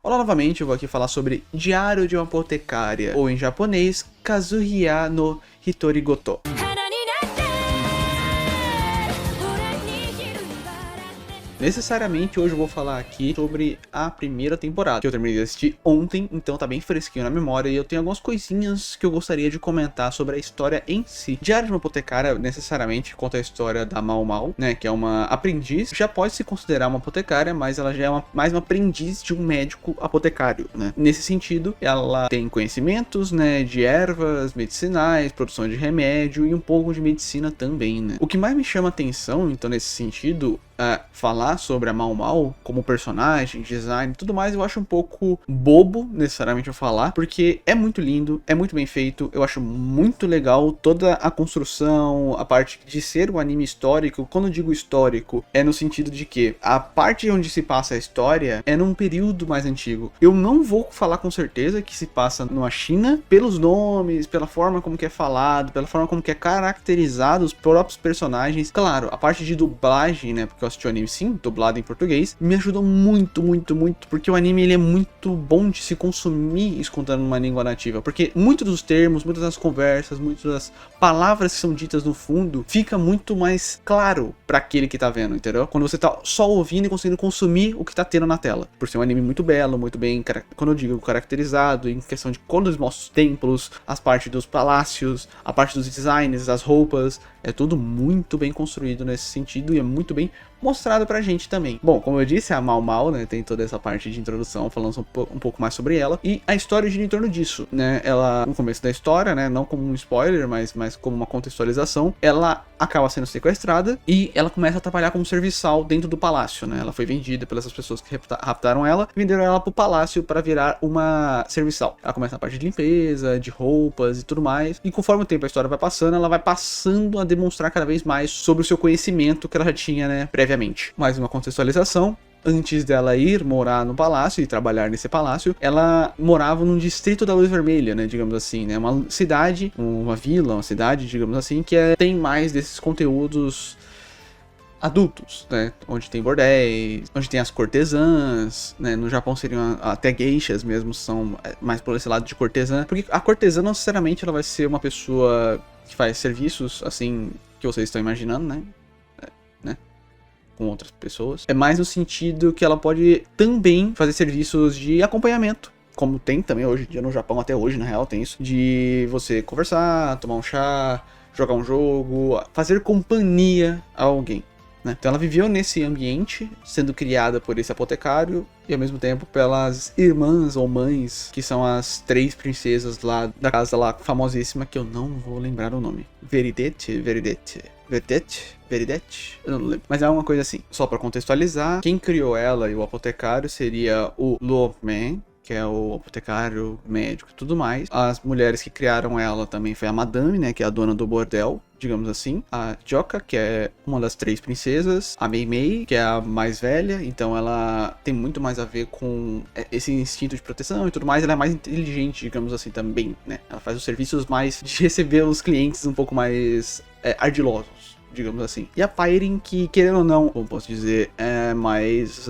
Olá novamente, eu vou aqui falar sobre Diário de uma Apotecária, ou em japonês, Kazuhiya no Hitorigoto. Necessariamente hoje eu vou falar aqui sobre a primeira temporada, que eu terminei de assistir ontem, então tá bem fresquinho na memória, e eu tenho algumas coisinhas que eu gostaria de comentar sobre a história em si. Diário de uma Apotecária necessariamente conta a história da Mao Mao, né, que é uma aprendiz, já pode se considerar uma apotecária, mas ela já é mais uma aprendiz de um médico apotecário, né. Nesse sentido, ela tem conhecimentos, né, de ervas medicinais, produção de remédio e um pouco de medicina também, né. O que mais me chama atenção, então, nesse sentido, falar sobre a Mao Mao como personagem, design e tudo mais, eu acho um pouco bobo, necessariamente, eu falar, porque é muito lindo, é muito bem feito, eu acho muito legal toda a construção, a parte de ser um anime histórico. Quando eu digo histórico, é no sentido de que a parte onde se passa a história é num período mais antigo. Eu não vou falar com certeza que se passa na China, pelos nomes, pela forma como que é falado, pela forma como que é caracterizado os próprios personagens. Claro, a parte de dublagem, né, porque eu assisti o anime sim, dublado em português, me ajudou muito, porque o anime ele é muito bom de se consumir escutando uma língua nativa, porque muitos dos termos, muitas das conversas, muitas das palavras que são ditas no fundo, fica muito mais claro pra aquele que tá vendo, entendeu? Quando você tá só ouvindo e conseguindo consumir o que tá tendo na tela, por ser um anime muito belo, muito bem, quando eu digo caracterizado, em questão de quando eles mostram os templos, as partes dos palácios, a parte dos designs, das roupas, é tudo muito bem construído nesse sentido e é muito bem mostrado pra gente também. Bom, como eu disse, a Mao Mao, né, tem toda essa parte de introdução, falando um pouco mais sobre ela, e a história gira em torno disso, né, ela, no começo da história, né, não como um spoiler, mas como uma contextualização, ela acaba sendo sequestrada e ela começa a trabalhar como serviçal dentro do palácio, né, ela foi vendida pelas pessoas que raptaram ela, venderam ela pro palácio para virar uma serviçal. Ela começa na parte de limpeza, de roupas e tudo mais, e conforme o tempo a história vai passando, ela vai passando a demonstrar cada vez mais sobre o seu conhecimento que ela já tinha, né, previamente. Mais uma contextualização. Antes dela ir morar no palácio e trabalhar nesse palácio, ela morava num distrito da Luz Vermelha, né, digamos assim, né, uma cidade, uma vila, uma cidade, digamos assim, que tem mais desses conteúdos adultos, né, onde tem bordéis, onde tem as cortesãs, né, no Japão seriam até geishas mesmo, são mais por esse lado de cortesã, porque a cortesã não necessariamente ela vai ser uma pessoa que faz serviços, assim, que vocês estão imaginando, né, com outras pessoas. É mais no sentido que ela pode também fazer serviços de acompanhamento, como tem também hoje em dia no Japão, até hoje na real tem isso, de você conversar, tomar um chá, jogar um jogo, fazer companhia a alguém, né? Então ela viveu nesse ambiente, sendo criada por esse apotecário e ao mesmo tempo pelas irmãs ou mães, que são as 3 princesas lá da casa lá famosíssima, que eu não vou lembrar o nome. Veridete, eu não lembro, mas é uma coisa assim. Só pra contextualizar, quem criou ela e o apotecário seria o Luomen, que é o apotecário, médico e tudo mais. As mulheres que criaram ela também foi a Madame, né, que é a dona do bordel, digamos assim. A Joka, que é uma das 3 princesas. A Mei Mei, que é a mais velha, então ela tem muito mais a ver com esse instinto de proteção e tudo mais. Ela é mais inteligente, digamos assim, também, né. Ela faz os serviços mais de receber os clientes um pouco mais ardilosos, digamos assim. E a Pairin, que querendo ou não, como posso dizer, é mais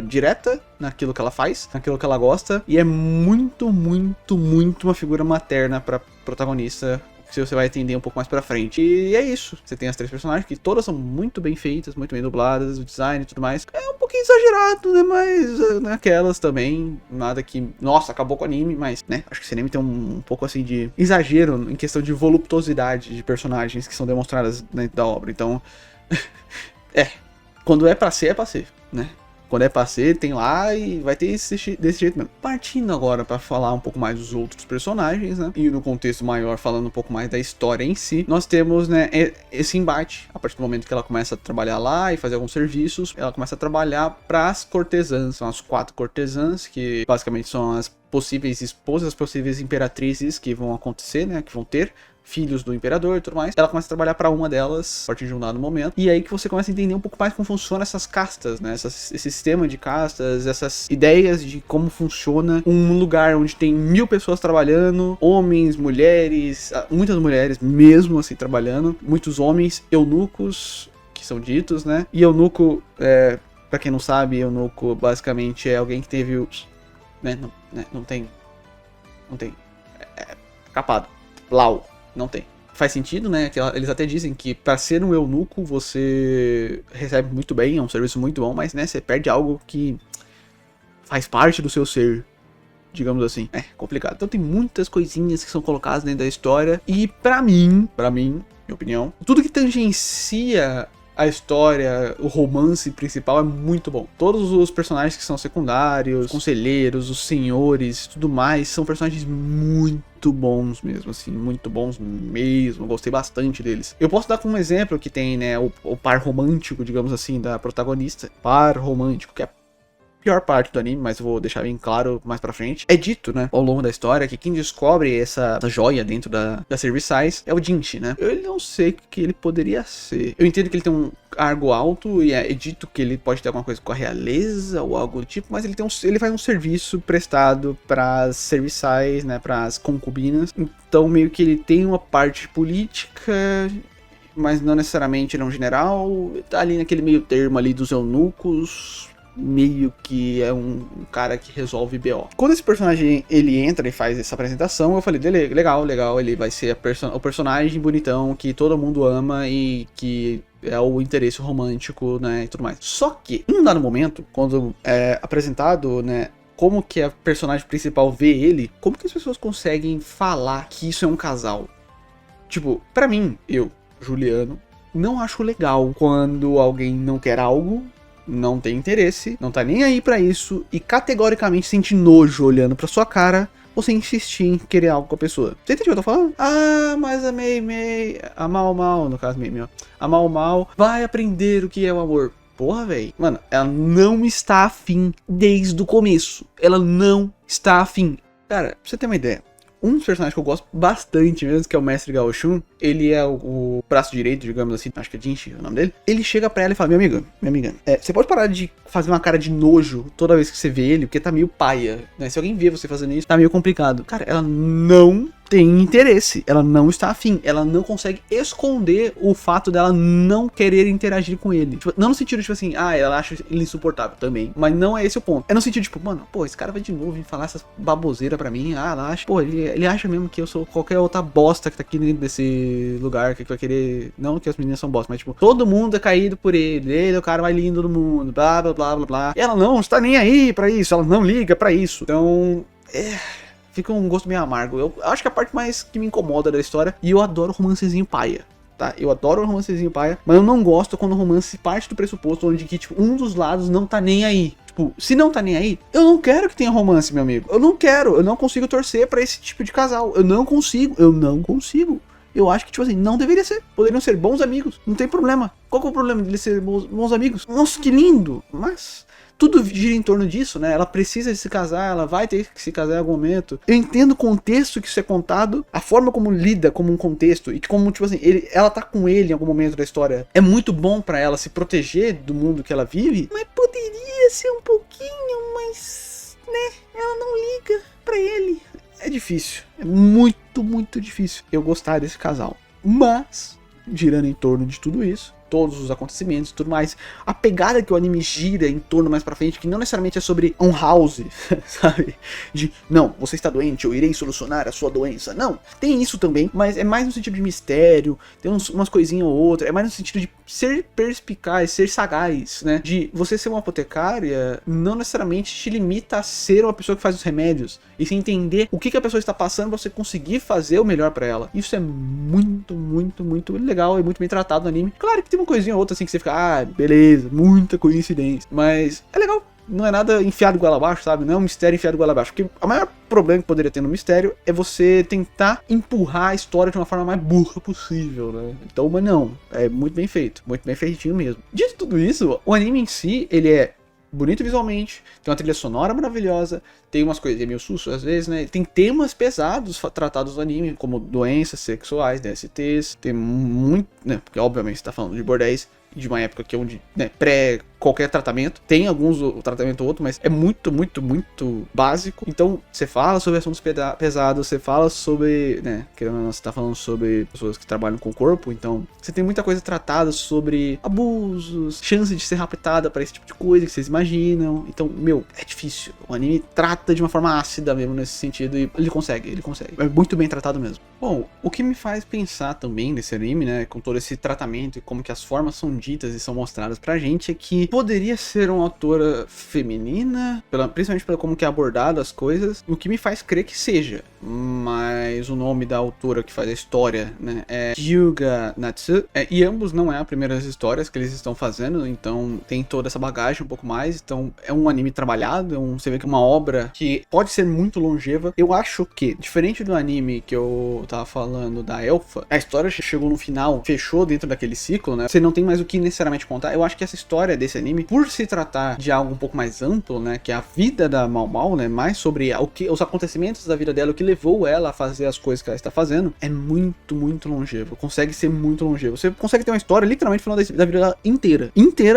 direta naquilo que ela faz, naquilo que ela gosta, e é muito uma figura materna pra protagonista, se você vai entender um pouco mais pra frente. E é isso, você tem as 3 personagens que todas são muito bem feitas, muito bem dubladas, o design e tudo mais. É um pouquinho exagerado, né, mas naquelas também, nada que, nossa, acabou com o anime, mas, né, acho que esse anime tem um pouco assim de exagero em questão de voluptuosidade de personagens que são demonstradas dentro da obra. Então, quando é pra ser, né. Quando é pra ser, tem lá e vai ter desse jeito mesmo. Partindo agora pra falar um pouco mais dos outros personagens, né? E no contexto maior, falando um pouco mais da história em si, nós temos, né, esse embate. A partir do momento que ela começa a trabalhar lá e fazer alguns serviços, ela começa a trabalhar pras cortesãs. São as 4 cortesãs, que basicamente são as possíveis esposas, as possíveis imperatrizes que vão acontecer, né? Que vão ter filhos do imperador e tudo mais. Ela começa a trabalhar para uma delas a partir de um dado momento, e aí que você começa a entender um pouco mais como funciona essas castas, né, esse sistema de castas, essas ideias de como funciona um lugar onde tem 1000 pessoas trabalhando, homens, mulheres, muitas mulheres mesmo assim trabalhando, muitos homens, eunucos que são ditos, né, e eunuco, pra quem não sabe, eunuco basicamente é alguém que teve né? Não tem. Não tem. Capado. Blau. Não tem. Faz sentido, né? Que eles até dizem que pra ser um eunuco você recebe muito bem, é um serviço muito bom, mas, né, você perde algo que faz parte do seu ser, digamos assim. É complicado. Então tem muitas coisinhas que são colocadas dentro da história e pra mim, minha opinião, tudo que tangencia a história, o romance principal é muito bom. Todos os personagens que são secundários, conselheiros, os senhores, tudo mais, são personagens muito bons mesmo, assim, muito bons mesmo. Eu gostei bastante deles. Eu posso dar como exemplo que tem, né, o par romântico, digamos assim, da protagonista. Par romântico, que é pior parte do anime, mas eu vou deixar bem claro mais pra frente. É dito, né, ao longo da história, que quem descobre essa joia dentro da Service é o Jinchi, né? Eu não sei o que ele poderia ser. Eu entendo que ele tem um cargo alto e é dito que ele pode ter alguma coisa com a realeza ou algo do tipo, mas ele faz um serviço prestado pras serviçais, né, pras concubinas. Então meio que ele tem uma parte política, mas não necessariamente ele é um general. Tá ali naquele meio termo ali dos eunucos, meio que é um cara que resolve BO. Quando esse personagem ele entra e faz essa apresentação, eu falei, legal, ele vai ser o personagem bonitão que todo mundo ama e que é o interesse romântico, né, e tudo mais. Só que, em um dado momento, quando é apresentado, né, como que a personagem principal vê ele, como que as pessoas conseguem falar que isso é um casal? Tipo, pra mim, Juliano, não acho legal quando alguém não quer algo, não tem interesse, não tá nem aí pra isso e categoricamente sente nojo olhando pra sua cara, você insistir em querer algo com a pessoa. Você entende o que eu tô falando? Ah, mas a a Mal, no caso Mei, a Mal vai aprender o que é o amor. Porra, velho. Mano, ela não está afim desde o começo. Ela não está afim. Cara, pra você ter uma ideia, um dos personagens que eu gosto bastante mesmo, que é o Mestre Gao Shun, ele é o braço direito, digamos assim, acho que é Jinchi o nome dele. Ele chega pra ela e fala, minha amiga, você pode parar de fazer uma cara de nojo toda vez que você vê ele, porque tá meio paia, né? Se alguém vê você fazendo isso, tá meio complicado. Cara, ela não tem interesse, ela não está afim, ela não consegue esconder o fato dela não querer interagir com ele. Tipo, não no sentido, tipo assim, ela acha ele insuportável também, mas não é esse o ponto. É no sentido, tipo, mano, pô, esse cara vai de novo vir falar essas baboseiras pra mim, ela acha, pô, ele acha mesmo que eu sou qualquer outra bosta que tá aqui dentro desse lugar, que vai querer, não que as meninas são bosta, mas tipo, todo mundo é caído por ele é o cara mais lindo do mundo, blá, blá, blá, blá, blá. E ela não está nem aí pra isso, ela não liga pra isso. Então, fica um gosto meio amargo. Eu acho que a parte mais que me incomoda da história, e eu adoro romancezinho paia, tá? Eu adoro o romancezinho paia, mas eu não gosto quando o romance parte do pressuposto onde que, tipo, um dos lados não tá nem aí. Tipo, se não tá nem aí, eu não quero que tenha romance, meu amigo. Eu não consigo torcer pra esse tipo de casal. Eu não consigo. Eu acho que, tipo assim, não deveria ser. Poderiam ser bons amigos, não tem problema. Qual que é o problema de eles serem bons amigos? Nossa, que lindo! Mas tudo gira em torno disso, né? Ela precisa de se casar, ela vai ter que se casar em algum momento. Eu entendo o contexto que isso é contado, a forma como lida como um contexto, e que como, tipo assim, ela tá com ele em algum momento da história. É muito bom pra ela se proteger do mundo que ela vive, mas poderia ser um pouquinho mais, né? Ela não liga pra ele. É difícil, é muito, muito difícil eu gostar desse casal. Mas, girando em torno de tudo isso, todos os acontecimentos e tudo mais, a pegada que o anime gira em torno mais pra frente, que não necessariamente é sobre um house, sabe? De, não, você está doente, eu irei solucionar a sua doença. Não, tem isso também, mas é mais no sentido de mistério, tem umas coisinhas ou outra, é mais no sentido de ser perspicaz, ser sagaz, né? De você ser uma apotecária não necessariamente te limita a ser uma pessoa que faz os remédios, e se entender o que a pessoa está passando pra você conseguir fazer o melhor pra ela. Isso é muito, muito, muito legal e muito bem tratado no anime. Claro que tem uma coisinha ou outra assim que você fica, beleza, muita coincidência, mas é legal. Não é nada enfiado goela abaixo, sabe? Não é um mistério enfiado goela abaixo. Porque o maior problema que poderia ter no mistério é você tentar empurrar a história de uma forma mais burra possível, né? Então, mas não. É muito bem feito. Muito bem feitinho mesmo. Dito tudo isso, o anime em si, ele é bonito visualmente, tem uma trilha sonora maravilhosa, tem umas coisas meio susto às vezes, né? Tem temas pesados tratados no anime, como doenças sexuais, DSTs, tem muito, né? Porque obviamente você tá falando de bordéis, de uma época que é onde, né, qualquer tratamento. Tem alguns o tratamento outro, mas é muito, muito, muito básico. Então, você fala sobre assuntos pesados, você fala sobre, né, querendo ou não, você tá falando sobre pessoas que trabalham com o corpo, então você tem muita coisa tratada sobre abusos, chance de ser raptada para esse tipo de coisa que vocês imaginam. Então, meu, é difícil. O anime trata de uma forma ácida mesmo nesse sentido e ele consegue. É muito bem tratado mesmo. Bom, o que me faz pensar também nesse anime, né, com todo esse tratamento e como que as formas são ditas e são mostradas pra gente, é que poderia ser uma autora feminina, principalmente pela como que é abordado as coisas, o que me faz crer que seja. Mas o nome da autora que faz a história, né, é Hyuga Natsu, e ambos não é a primeira histórias que eles estão fazendo, então tem toda essa bagagem um pouco mais, então é um anime trabalhado, você vê que é uma obra que pode ser muito longeva. Eu acho que, diferente do anime que eu tava falando da Elfa, a história chegou no final, fechou dentro daquele ciclo, né, você não tem mais o que necessariamente contar. Eu acho que essa história desse anime, por se tratar de algo um pouco mais amplo, né, que é a vida da Mau Mau, né, mais sobre os acontecimentos da vida dela, o que levou ela a fazer as coisas que ela está fazendo, é muito, muito longevo. Consegue ser muito longevo. Você consegue ter uma história literalmente falando da vida dela inteira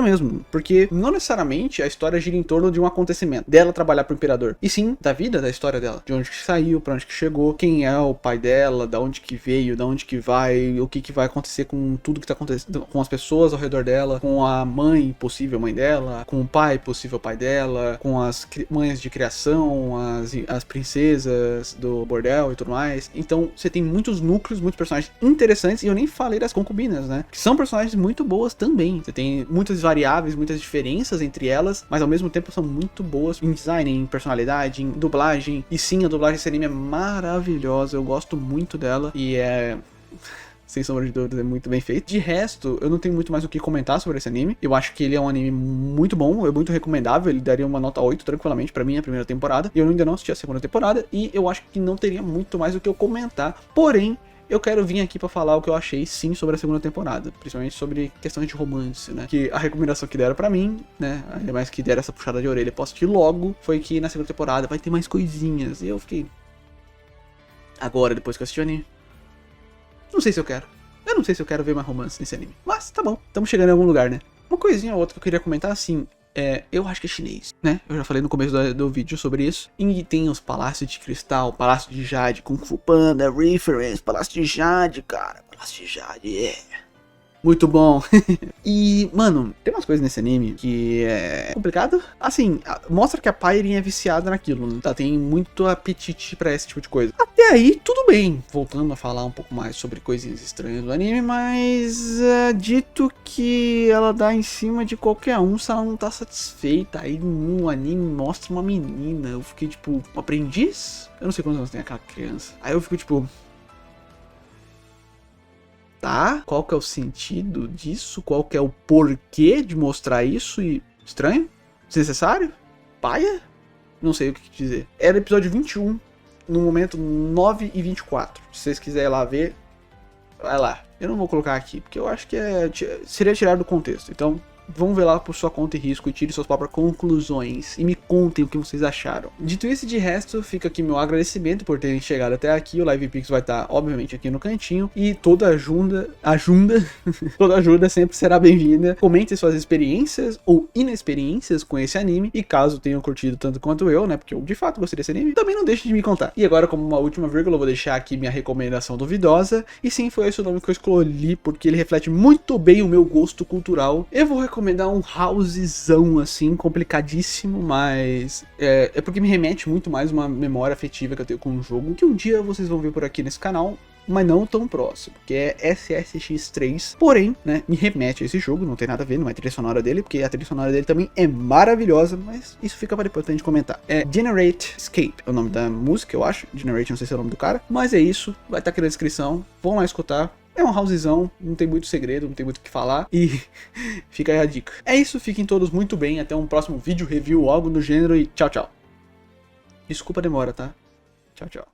mesmo, porque não necessariamente a história gira em torno de um acontecimento, dela trabalhar pro imperador, e sim da vida, da história dela, de onde que saiu, pra onde que chegou, quem é o pai dela, da onde que veio, da onde que vai, o que que vai acontecer com tudo que tá acontecendo, com as pessoas ao redor dela, com a mãe, possível mãe dela, com o pai, possível pai dela, com as mães de criação, as princesas do bordel e tudo mais. Então você tem muitos núcleos, muitos personagens interessantes, e eu nem falei das concubinas, né, que são personagens muito boas também. Você tem muitas variáveis, muitas diferenças entre elas, mas ao mesmo tempo são muito boas em design, em personalidade, em dublagem. E sim, a dublagem desse anime é maravilhosa, eu gosto muito dela, e sem sombra de dúvidas, é muito bem feito. De resto, eu não tenho muito mais o que comentar sobre esse anime. Eu acho que ele é um anime muito bom, é muito recomendável. Ele daria uma nota 8 tranquilamente pra mim, a primeira temporada. E eu ainda não assisti a segunda temporada, e eu acho que não teria muito mais o que eu comentar. Porém, eu quero vir aqui pra falar o que eu achei sim sobre a segunda temporada, principalmente sobre questões de romance, né, que a recomendação que deram pra mim, né, ainda mais que deram essa puxada de orelha, posso assistir logo, foi que na segunda temporada vai ter mais coisinhas, e eu fiquei, agora, depois que eu assisti o anime, não sei se eu quero. Eu não sei se eu quero ver mais romance nesse anime, mas tá bom, estamos chegando em algum lugar, né. Uma coisinha ou outra que eu queria comentar, assim, eu acho que é chinês, né? Eu já falei no começo do vídeo sobre isso. E tem os Palácios de Cristal, Palácio de Jade, Kung Fu Panda, Reference, Palácio de Jade, cara. Palácio de Jade, muito bom. E, mano, tem umas coisas nesse anime que é complicado. Assim, mostra que a Pairin é viciada naquilo, né? Ela tem muito apetite pra esse tipo de coisa. Até aí, tudo bem. Voltando a falar um pouco mais sobre coisinhas estranhas do anime, mas dito que ela dá em cima de qualquer um se ela não tá satisfeita. Aí no anime mostra uma menina. Eu fiquei tipo, um aprendiz? Eu não sei quantos anos tem aquela criança. Aí eu fico tipo, tá? Qual que é o sentido disso? Qual que é o porquê de mostrar isso? E estranho? Desnecessário? Paia? Não sei o que dizer. Era episódio 21, no momento 9:24. Se vocês quiserem lá ver, vai lá. Eu não vou colocar aqui, porque eu acho que seria tirado do contexto. Então, vão ver lá por sua conta e risco e tire suas próprias conclusões e me contem o que vocês acharam. Dito isso, de resto, fica aqui meu agradecimento por terem chegado até aqui. O LivePix vai estar, obviamente, aqui no cantinho, e toda ajuda toda ajuda sempre será bem-vinda. Comentem suas experiências ou inexperiências com esse anime, e caso tenham curtido tanto quanto eu, né, porque eu de fato gostei desse anime, também não deixe de me contar. E agora, como uma última vírgula, eu vou deixar aqui minha recomendação duvidosa, e sim, foi esse o nome que eu escolhi, porque ele reflete muito bem o meu gosto cultural. Eu vou recomendar um housezão, assim, complicadíssimo, mas é porque me remete muito mais uma memória afetiva que eu tenho com um jogo, que um dia vocês vão ver por aqui nesse canal, mas não tão próximo, que é SSX3, porém, né, me remete a esse jogo, não tem nada a ver, não é a trilha sonora dele, porque a trilha sonora dele também é maravilhosa, mas isso fica para depois pra gente comentar. É Generate Escape, é o nome da música, eu acho, Generate, não sei se é o nome do cara, mas é isso, vai estar aqui na descrição, vão lá escutar. É um housezão, não tem muito segredo, não tem muito o que falar, e fica aí a dica. É isso, fiquem todos muito bem, até um próximo vídeo review, algo do gênero, e tchau, tchau. Desculpa a demora, tá? Tchau, tchau.